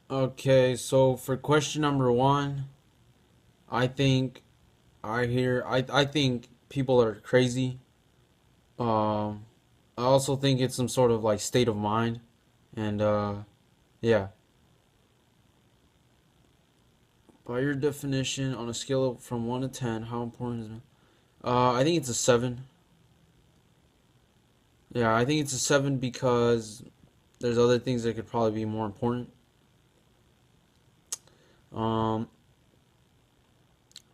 Okay, so for question number one, I think I think people are crazy. Um, I also think it's some sort of like state of mind, and yeah. By your definition, on a scale of from 1 to 10, how important is it? I think it's a 7. Yeah, I think it's a 7 because there's other things that could probably be more important. Um,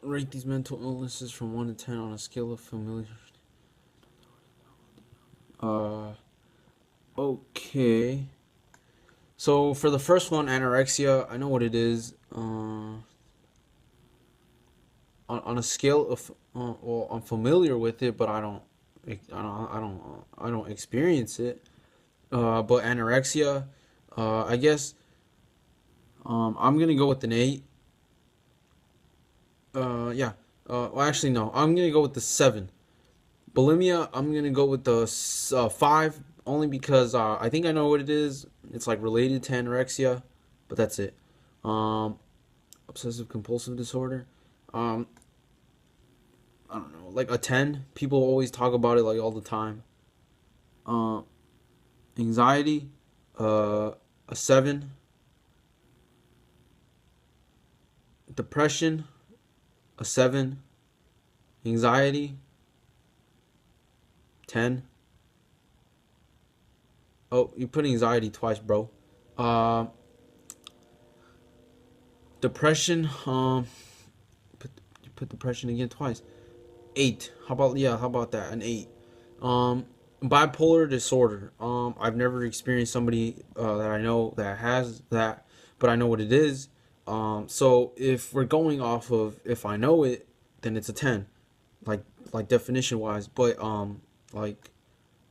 Rate these mental illnesses from 1 to 10 on a scale of familiar. Uh, okay. So for the first one, anorexia, I know what it is. On a scale of, well, I'm familiar with it, but I don't experience it. But anorexia, I guess, I'm gonna go with an 8. Yeah. Well, actually, no, I'm gonna go with the 7. Bulimia, I'm gonna go with the 5, only because I think I know what it is. It's like related to anorexia, but that's it. Um, Obsessive compulsive disorder. Um, I don't know, like a 10. People always talk about it like all the time. Uh, Anxiety, uh, a 7. Depression, a 7. Anxiety, 10. Oh, you put anxiety twice, bro. Uh, Depression, put, you put depression again twice. 8. How about that? An 8. Um, Bipolar disorder. I've never experienced somebody that I know that has that, but I know what it is. So if we're going off of if I know it, then it's a 10, like definition wise. But like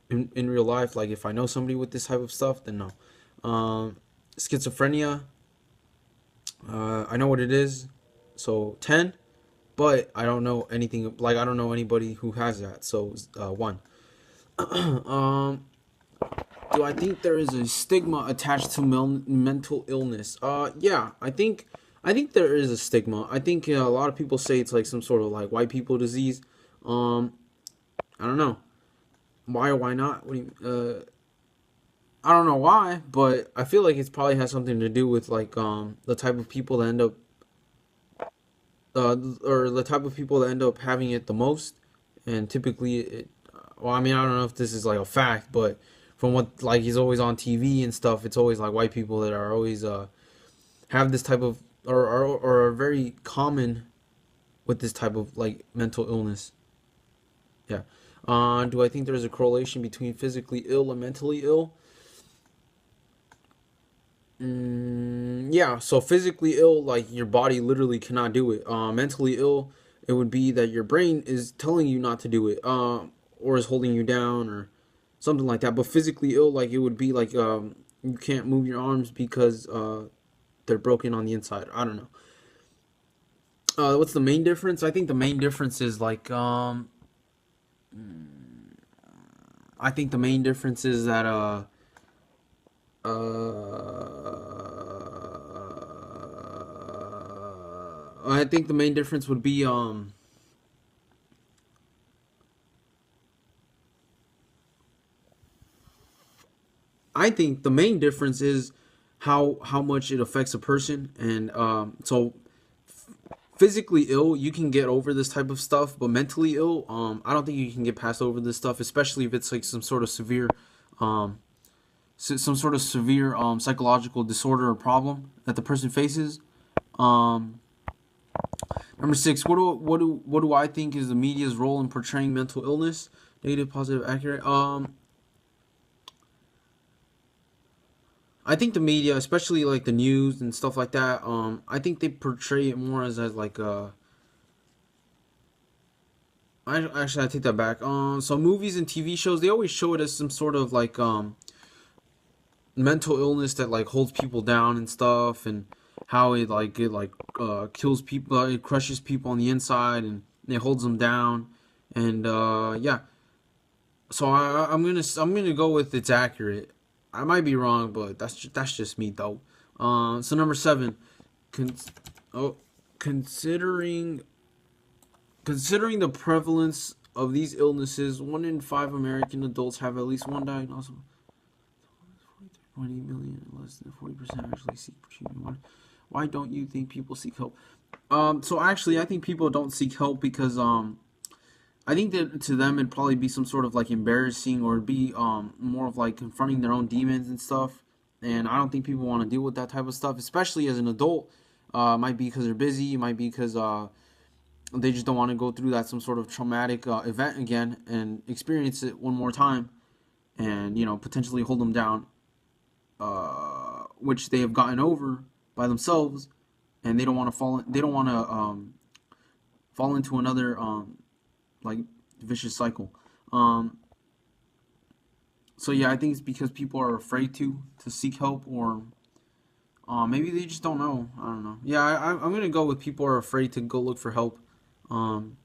in real life, like if I know somebody with this type of stuff, then no. Schizophrenia. I know what it is, so 10. But I don't know anything. Like I don't know anybody who has that, so 1. um, do I think there is a stigma attached to mental illness? Yeah, I think there is a stigma. I think a lot of people say it's like some sort of like white people disease. Um, I don't know why or why not. What do you? I don't know why, but I feel like it probably has something to do with like the type of people that end up or the type of people that end up having it the most, and typically it. Well, I mean, I don't know if this is like a fact, but from what like he's always on TV and stuff, it's always like white people that are always have this type of or are very common with this type of like mental illness. Yeah. Do I think there's a correlation between physically ill and mentally ill? Yeah, so physically ill, like your body literally cannot do it. Mentally ill, it would be that your brain is telling you not to do it, or is holding you down, or something like that. But physically ill, like it would be like you can't move your arms because they're broken on the inside. I don't know. What's the main difference? I think the main difference is like I think the main difference is that I think the main difference would be I think the main difference is how much it affects a person, and so physically ill you can get over this type of stuff, but mentally ill, I don't think you can get past over this stuff, especially if it's like some sort of severe, um, some sort of severe psychological disorder or problem that the person faces. Um, Number 6, what do I think is the media's role in portraying mental illness? Negative, positive, accurate. I think the media, especially like the news and stuff like that, I think they portray it more as like I take that back. So movies and TV shows, they always show it as some sort of like mental illness that like holds people down and stuff, and how it kills people, it crushes people on the inside, and it holds them down, and yeah. So I'm gonna go with it's accurate. I might be wrong, but that's just me though. So number seven, con- oh, considering considering the prevalence of these illnesses, 1 in 5 American adults have at least one diagnosis. 43.8 million, less than 40% actually seek treatment. Why don't you think people seek help? So actually, I think people don't seek help because I think that to them it'd probably be some sort of like embarrassing, or it'd be more of like confronting their own demons and stuff. And I don't think people want to deal with that type of stuff, especially as an adult. Might be because they're busy. It might be because they just don't want to go through that some sort of traumatic event again and experience it one more time, and potentially hold them down, which they have gotten over by themselves, and they don't want to fall. They don't want to fall into another like vicious cycle. Um, so yeah, I think it's because people are afraid to seek help, or maybe they just don't know. I don't know. Yeah, I'm gonna go with people are afraid to go look for help. Um,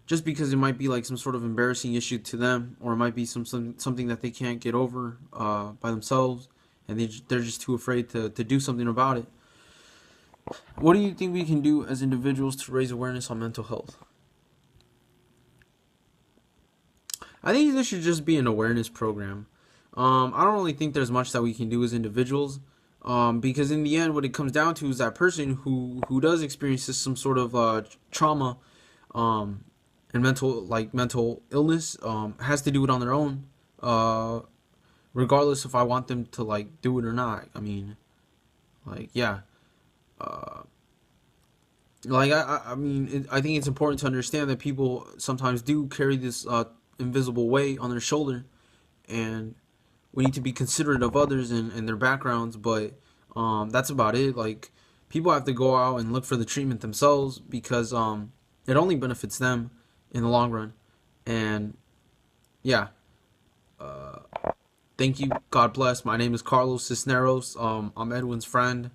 just because it might be like some sort of embarrassing issue to them, or it might be something that they can't get over by themselves, and they're just too afraid to do something about it. What do you think we can do as individuals to raise awareness on mental health? I think this should just be an awareness program. I don't really think there's much that we can do as individuals, because in the end, what it comes down to is that person who does experience some sort of trauma, um, and mental illness, has to do it on their own, uh, regardless if I want them to like do it or not. I mean, like yeah, uh, I think it's important to understand that people sometimes do carry this invisible weight on their shoulder, and we need to be considerate of others and their backgrounds, but that's about it. Like, people have to go out and look for the treatment themselves, because it only benefits them in the long run. And yeah, thank you. God bless. My name is Carlos Cisneros. I'm Edwin's friend.